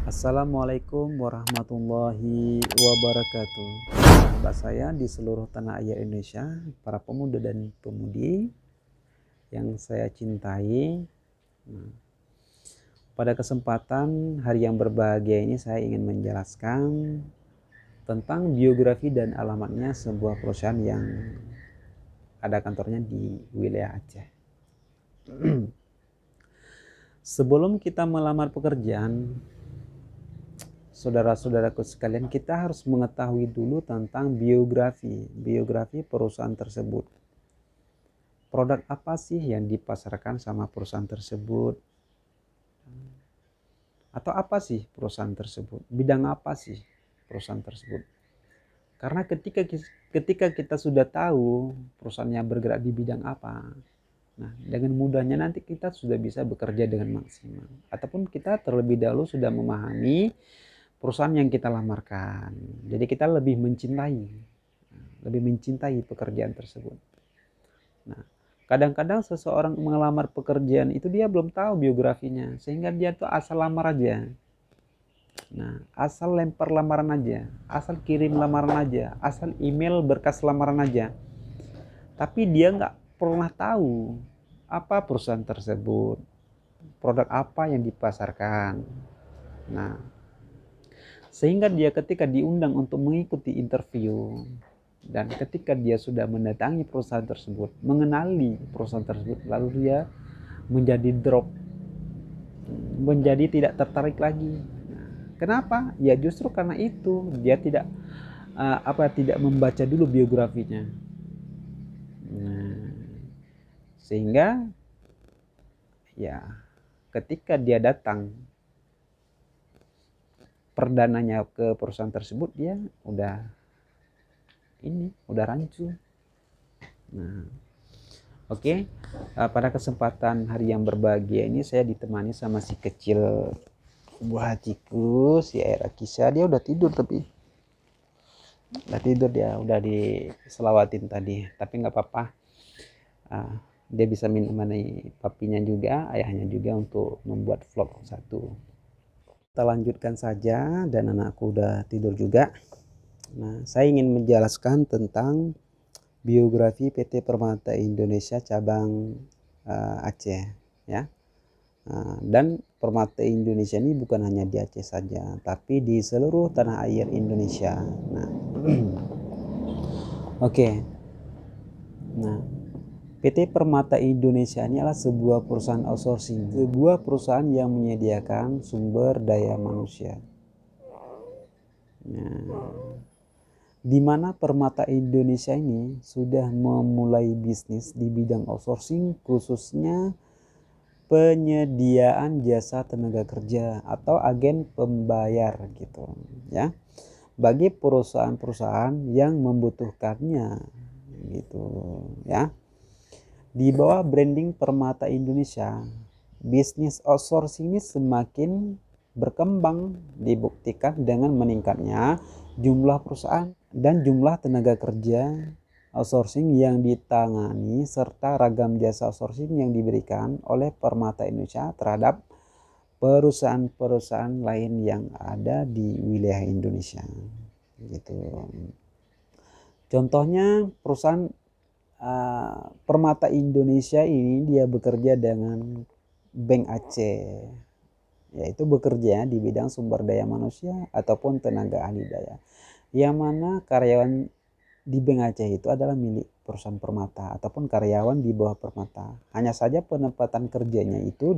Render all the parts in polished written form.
Assalamualaikum warahmatullahi wabarakatuh. Sahabat saya di seluruh tanah air Indonesia, para pemuda dan pemudi yang saya cintai. Pada kesempatan hari yang berbahagia ini saya ingin menjelaskan tentang biografi dan alamatnya sebuah perusahaan yang ada kantornya di wilayah Aceh. Sebelum kita melamar pekerjaan, saudara-saudaraku sekalian, kita harus mengetahui dulu tentang biografi perusahaan tersebut. Produk apa sih yang dipasarkan sama perusahaan tersebut? Atau apa sih perusahaan tersebut? Bidang apa sih perusahaan tersebut? Karena ketika kita sudah tahu perusahaannya bergerak di bidang apa, nah dengan mudahnya nanti kita sudah bisa bekerja dengan maksimal. Ataupun kita terlebih dahulu sudah memahami perusahaan yang kita lamarkan. Jadi kita lebih mencintai pekerjaan tersebut. Nah, kadang-kadang seseorang melamar pekerjaan itu dia belum tahu biografinya, sehingga dia tuh asal lamar aja. Nah, asal lempar lamaran aja, asal kirim lamaran aja, asal email berkas lamaran aja. Tapi dia nggak pernah tahu apa perusahaan tersebut, produk apa yang dipasarkan. Nah, sehingga dia ketika diundang untuk mengikuti interview dan ketika dia sudah mendatangi perusahaan tersebut, mengenali perusahaan tersebut, lalu dia menjadi drop, menjadi tidak tertarik lagi. Kenapa? Ya justru karena itu dia tidak membaca dulu biografinya. Sehingga ya ketika dia datang perdananya ke perusahaan tersebut, dia udah rancu. Nah, oke. Pada kesempatan hari yang berbahagia ini saya ditemani sama si kecil buah hatiku, si Aira Kisah. Dia udah tidur, dia udah diselawatin tadi, tapi nggak apa-apa. Dia bisa menemani papinya juga, ayahnya juga untuk membuat vlog satu. Kita lanjutkan saja, dan anakku udah tidur juga. Nah, saya ingin menjelaskan tentang biografi PT Permata Indonesia cabang Aceh, ya. Dan Permata Indonesia ini bukan hanya di Aceh saja, tapi di seluruh tanah air Indonesia. Nah, oke. Nah, PT Permata Indonesia ini adalah sebuah perusahaan outsourcing, sebuah perusahaan yang menyediakan sumber daya manusia. Nah, di mana Permata Indonesia ini sudah memulai bisnis di bidang outsourcing, khususnya penyediaan jasa tenaga kerja atau agen pembayar gitu ya, bagi perusahaan-perusahaan yang membutuhkannya gitu ya. Di bawah branding Permata Indonesia, bisnis outsourcing ini semakin berkembang, dibuktikan dengan meningkatnya jumlah perusahaan dan jumlah tenaga kerja outsourcing yang ditangani serta ragam jasa outsourcing yang diberikan oleh Permata Indonesia terhadap perusahaan-perusahaan lain yang ada di wilayah Indonesia gitu. Contohnya perusahaan Permata Indonesia ini dia bekerja dengan Bank Aceh, yaitu bekerja di bidang sumber daya manusia ataupun tenaga ahli daya, yang mana karyawan di Bank Aceh itu adalah milik perusahaan Permata ataupun karyawan di bawah Permata. Hanya saja penempatan kerjanya itu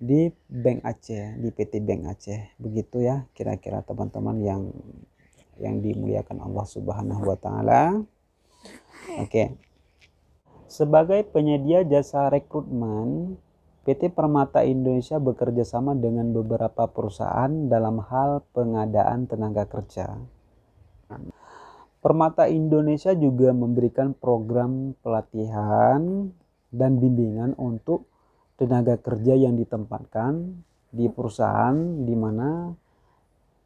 di Bank Aceh, di PT Bank Aceh. Begitu ya kira-kira teman-teman yang dimuliakan Allah Subhanahu wa taala. Oke. Sebagai penyedia jasa rekrutmen, PT Permata Indonesia bekerja sama dengan beberapa perusahaan dalam hal pengadaan tenaga kerja. Permata Indonesia juga memberikan program pelatihan dan bimbingan untuk tenaga kerja yang ditempatkan di perusahaan di mana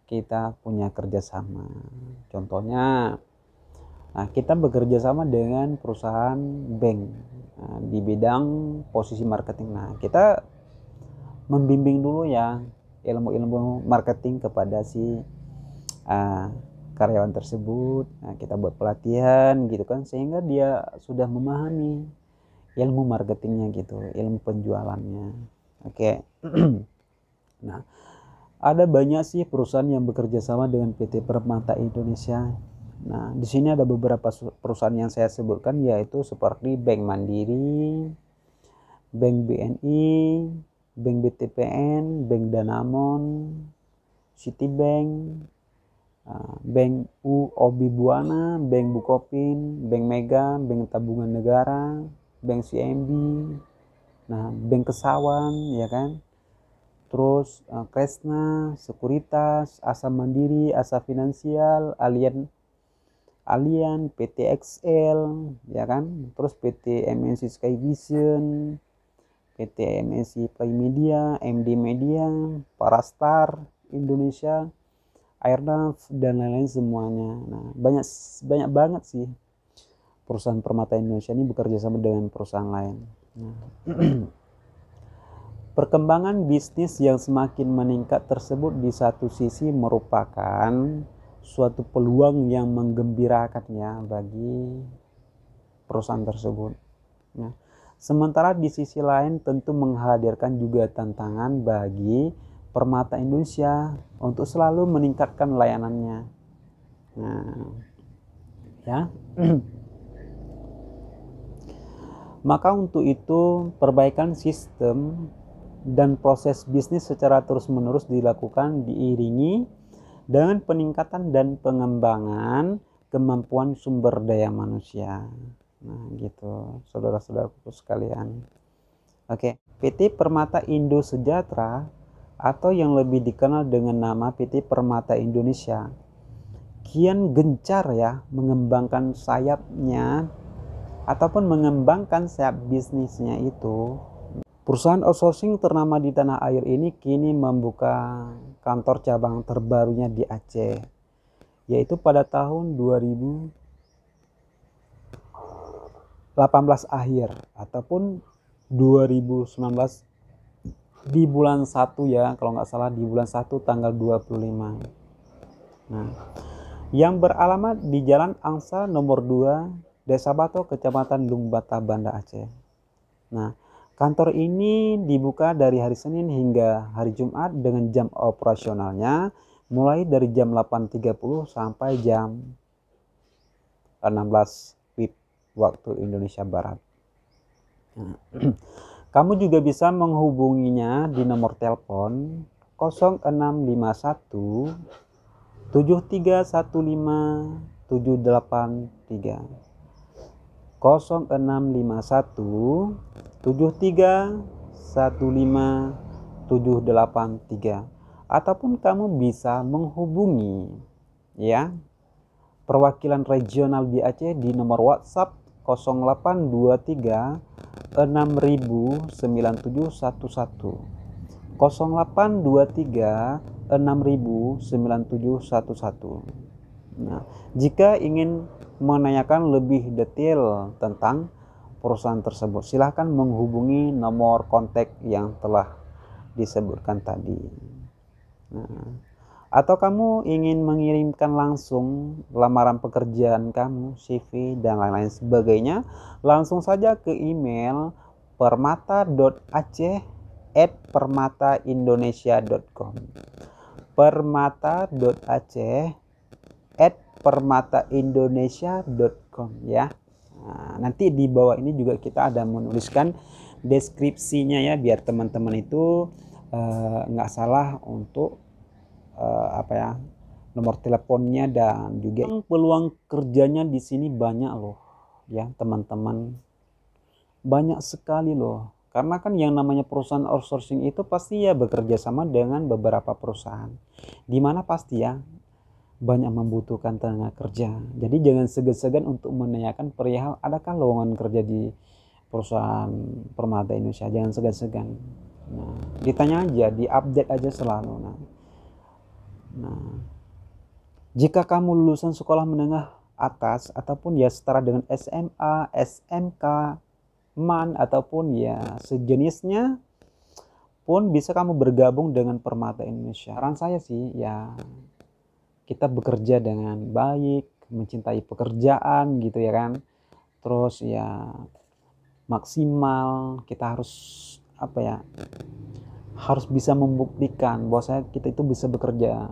kita punya kerjasama. Contohnya, kita bekerja sama dengan perusahaan bank di bidang posisi marketing. Nah, kita membimbing dulu ya ilmu-ilmu marketing kepada si karyawan tersebut. Nah, kita buat pelatihan gitu kan, sehingga dia sudah memahami ilmu marketingnya gitu, ilmu penjualannya. Oke. Nah, ada banyak sih perusahaan yang bekerja sama dengan PT Permata Indonesia. Nah, di sini ada beberapa perusahaan yang saya sebutkan, yaitu seperti Bank Mandiri, Bank BNI, Bank BTPN, Bank Danamon, Citibank, Bank UOB Buana, Bank Bukopin, Bank Mega, Bank Tabungan Negara, Bank CIMB, nah Bank Kesawan, ya kan. Terus Kresna, Sekuritas, Asa Mandiri, Asa Finansial, Allian, PT XL, ya kan. Terus PT MNC Sky Vision, PT MNC Play Media, MD Media, Parastar Indonesia, Airnav, dan lain-lain semuanya. Nah, banyak banget sih perusahaan Permata Indonesia ini bekerja sama dengan perusahaan lain. Nah, perkembangan bisnis yang semakin meningkat tersebut di satu sisi merupakan suatu peluang yang menggembirakan ya bagi perusahaan tersebut. Nah, sementara di sisi lain tentu menghadirkan juga tantangan bagi Permata Indonesia untuk selalu meningkatkan layanannya. Nah, ya. Maka untuk itu perbaikan sistem dan proses bisnis secara terus-menerus dilakukan diiringi dengan peningkatan dan pengembangan kemampuan sumber daya manusia. Nah, gitu, saudara-saudaraku sekalian. Oke, PT Permata Indo Sejahtera atau yang lebih dikenal dengan nama PT Permata Indonesia kian gencar ya mengembangkan sayapnya ataupun mengembangkan sayap bisnisnya itu. Perusahaan outsourcing ternama di tanah air ini kini membuka kantor cabang terbarunya di Aceh, yaitu pada tahun 2018 akhir ataupun 2019 di bulan 1 ya, kalau nggak salah di bulan 1 tanggal 25. Nah, yang beralamat di Jalan Angsa nomor 2, Desa Bato, Kecamatan Lumbata, Banda Aceh. Nah, kantor ini dibuka dari hari Senin hingga hari Jumat dengan jam operasionalnya mulai dari jam 8.30 sampai jam 16 WIB waktu Indonesia Barat. Nah, kamu juga bisa menghubunginya di nomor telepon 0651 7315 783, 0651 7315 783, ataupun kamu bisa menghubungi ya perwakilan regional di Aceh di nomor WhatsApp 0823 609711, 0823 609711. Nah, jika ingin menanyakan lebih detail tentang perusahaan tersebut, silahkan menghubungi nomor kontak yang telah disebutkan tadi. Nah, atau kamu ingin mengirimkan langsung lamaran pekerjaan kamu, CV, dan lain-lain sebagainya, langsung saja ke email permata.aceh@permataindonesia.com, permata.aceh@permataindonesia.com ya. Nah, nanti di bawah ini juga kita ada menuliskan deskripsinya ya, biar teman-teman itu nggak salah untuk nomor teleponnya, dan juga peluang kerjanya di sini banyak loh ya teman-teman, banyak sekali loh. Karena kan yang namanya perusahaan outsourcing itu pasti ya bekerja sama dengan beberapa perusahaan, dimana pasti ya banyak membutuhkan tenaga kerja. Jadi jangan segan-segan untuk menanyakan perihal adakah lowongan kerja di perusahaan Permata Indonesia, jangan segan-segan. Nah, ditanya aja, diupdate aja selalu. Nah, jika kamu lulusan sekolah menengah atas ataupun ya setara dengan SMA, SMK, MAN ataupun ya sejenisnya, pun bisa kamu bergabung dengan Permata Indonesia. Saran saya sih ya, kita bekerja dengan baik, mencintai pekerjaan gitu ya kan. Terus ya maksimal, kita harus apa ya, harus bisa membuktikan bahwa kita itu bisa bekerja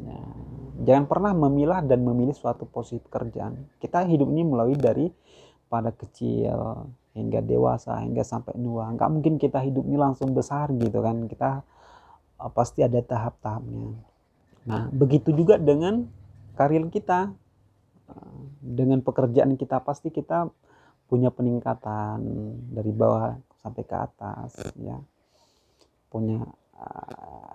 ya. Jangan pernah memilah dan memilih suatu posisi pekerjaan. Kita hidup ini mulai dari pada kecil hingga dewasa hingga sampai tua. Nggak mungkin kita hidup ini langsung besar gitu kan. Kita pasti ada tahap-tahapnya. Nah begitu juga dengan karir kita, dengan pekerjaan kita, pasti kita punya peningkatan dari bawah sampai ke atas ya, punya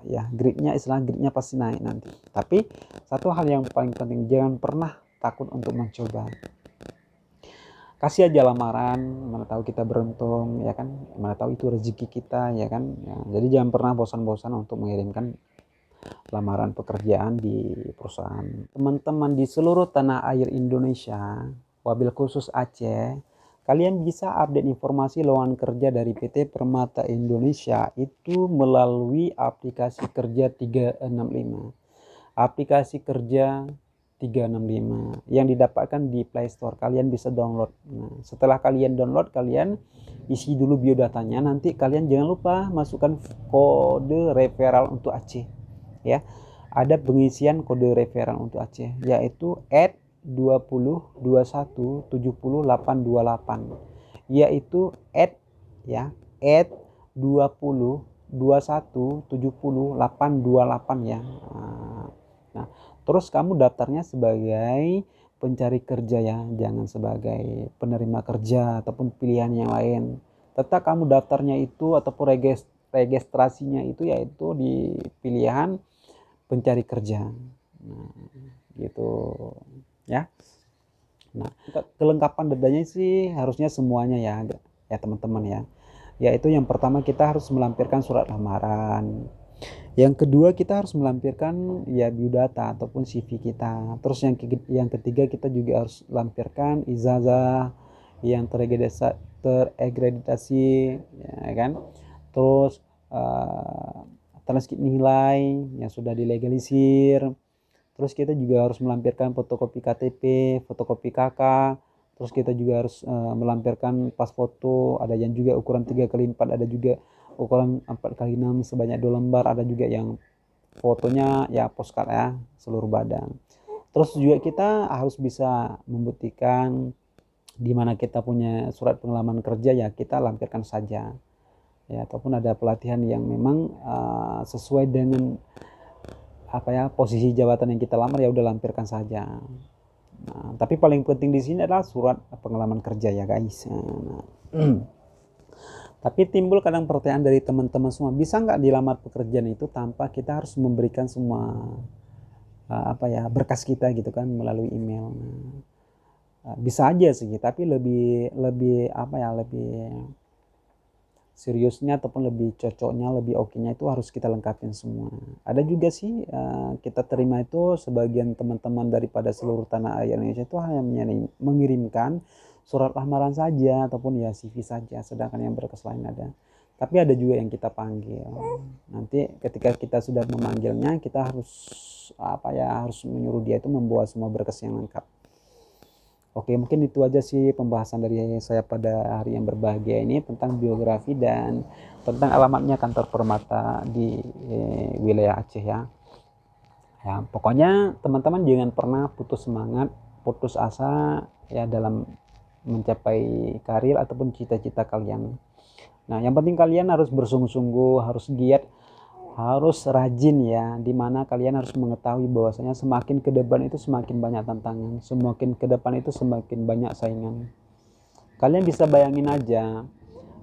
ya gridnya, istilah gridnya pasti naik nanti. Tapi satu hal yang paling penting, jangan pernah takut untuk mencoba. Kasih aja lamaran, mana tahu kita beruntung ya kan, mana tahu itu rezeki kita ya kan ya. Jadi jangan pernah bosan-bosan untuk mengirimkan lamaran pekerjaan di perusahaan. Teman-teman di seluruh tanah air Indonesia, wabil khusus Aceh, kalian bisa update informasi lowongan kerja dari PT Permata Indonesia itu melalui aplikasi kerja 365. Aplikasi kerja 365 yang didapatkan di Play Store. Kalian bisa download. Nah, setelah kalian download, kalian isi dulu biodatanya. Nanti kalian jangan lupa masukkan kode referral untuk Aceh. Ya, ada pengisian kode referral untuk Aceh, yaitu @2021700828, yaitu ya @2021700828 ya. Nah, terus kamu daftarnya sebagai pencari kerja ya, jangan sebagai penerima kerja ataupun pilihan yang lain. Tetap kamu daftarnya itu ataupun registrasinya itu yaitu di pilihan pencari kerja. Nah, gitu ya. Nah, kelengkapan datanya sih harusnya semuanya ya teman-teman ya. Yaitu yang pertama kita harus melampirkan surat lamaran. Yang kedua kita harus melampirkan ya biodata ataupun CV kita. Terus yang ketiga kita juga harus lampirkan ijazah yang terakreditasi ya kan. Terus transkrip nilai yang sudah dilegalisir. Terus kita juga harus melampirkan fotokopi KTP, fotokopi KK. Terus kita juga harus melampirkan pas foto, ada yang juga ukuran 3x4, ada juga ukuran 4x6 sebanyak 2 lembar, ada juga yang fotonya ya postcard ya seluruh badan. Terus juga kita harus bisa membuktikan di mana kita punya surat pengalaman kerja, ya kita lampirkan saja ya, ataupun ada pelatihan yang memang sesuai dengan posisi jabatan yang kita lamar, ya udah lampirkan saja. Nah, tapi paling penting di sini adalah surat pengalaman kerja ya guys. Nah, tapi timbul kadang pertanyaan dari teman-teman semua, bisa nggak dilamar pekerjaan itu tanpa kita harus memberikan semua berkas kita gitu kan melalui email. Nah, bisa aja sih, tapi lebih seriusnya ataupun lebih cocoknya, lebih oke-nya itu harus kita lengkapin semua. Ada juga sih kita terima itu sebagian teman-teman daripada seluruh tanah air Indonesia itu hanya mengirimkan surat lamaran saja ataupun ya CV saja, sedangkan yang berkas lain ada. Tapi ada juga yang kita panggil. Nanti ketika kita sudah memanggilnya, kita harus harus menyuruh dia itu membawa semua berkas yang lengkap. Oke, mungkin itu aja sih pembahasan dari saya pada hari yang berbahagia ini tentang biografi dan tentang alamatnya kantor Permata di wilayah Aceh ya. Ya, pokoknya teman-teman jangan pernah putus semangat, putus asa ya dalam mencapai karir ataupun cita-cita kalian. Nah, yang penting kalian harus bersungguh-sungguh, harus giat, harus rajin ya, dimana kalian harus mengetahui bahwasanya semakin ke depan itu semakin banyak tantangan, semakin ke depan itu semakin banyak saingan. Kalian bisa bayangin aja,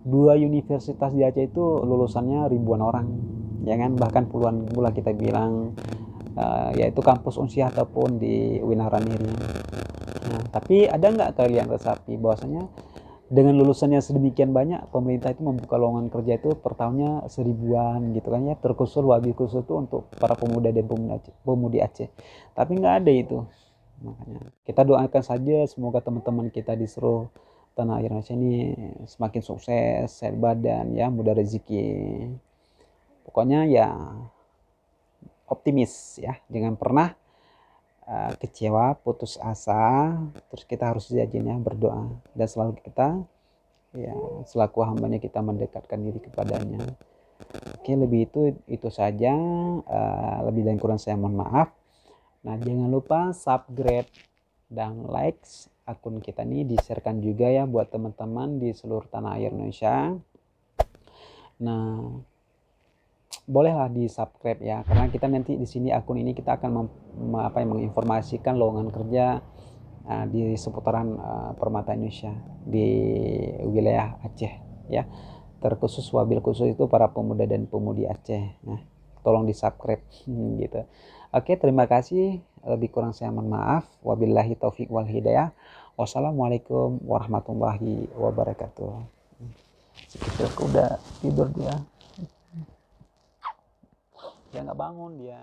2 universitas di Aceh itu lulusannya ribuan orang ya kan, bahkan puluhan pula kita bilang, yaitu kampus Unsyah ataupun di Winaraniri. Nah, tapi ada nggak kalian resapi bahwasanya dengan lulusannya sedemikian banyak, pemerintah itu membuka lowongan kerja itu per tahunnya 1000-an gitu kan ya, terkhusus wabil khusus itu untuk para pemuda dan pemudi Aceh. Tapi nggak ada itu. Makanya kita doakan saja semoga teman-teman kita di seluruh tanah air Indonesia ini semakin sukses, sehat badan ya, mudah rezeki. Pokoknya ya optimis ya, jangan pernah kecewa, putus asa. Terus kita harus janjinya berdoa, dan selalu kita ya selaku hambanya kita mendekatkan diri kepadanya. Oke, lebih itu saja. Lebih dan kurang saya mohon maaf. Nah, jangan lupa subscribe dan likes akun kita nih, di-sharekan juga ya buat teman-teman di seluruh tanah air Indonesia. Nah, bolehlah di subscribe ya, karena kita nanti di sini akun ini kita akan menginformasikan lowongan kerja di seputaran Permata Indonesia di wilayah Aceh ya, terkhusus wabil khusus itu para pemuda dan pemudi Aceh. Nah, tolong di subscribe gitu. Oke, terima kasih. Lebih kurang saya mohon maaf. Wabillahi taufik wal hidayah. Wassalamualaikum warahmatullahi wabarakatuh. Sekitar aku udah tidur dia nggak bangun dia.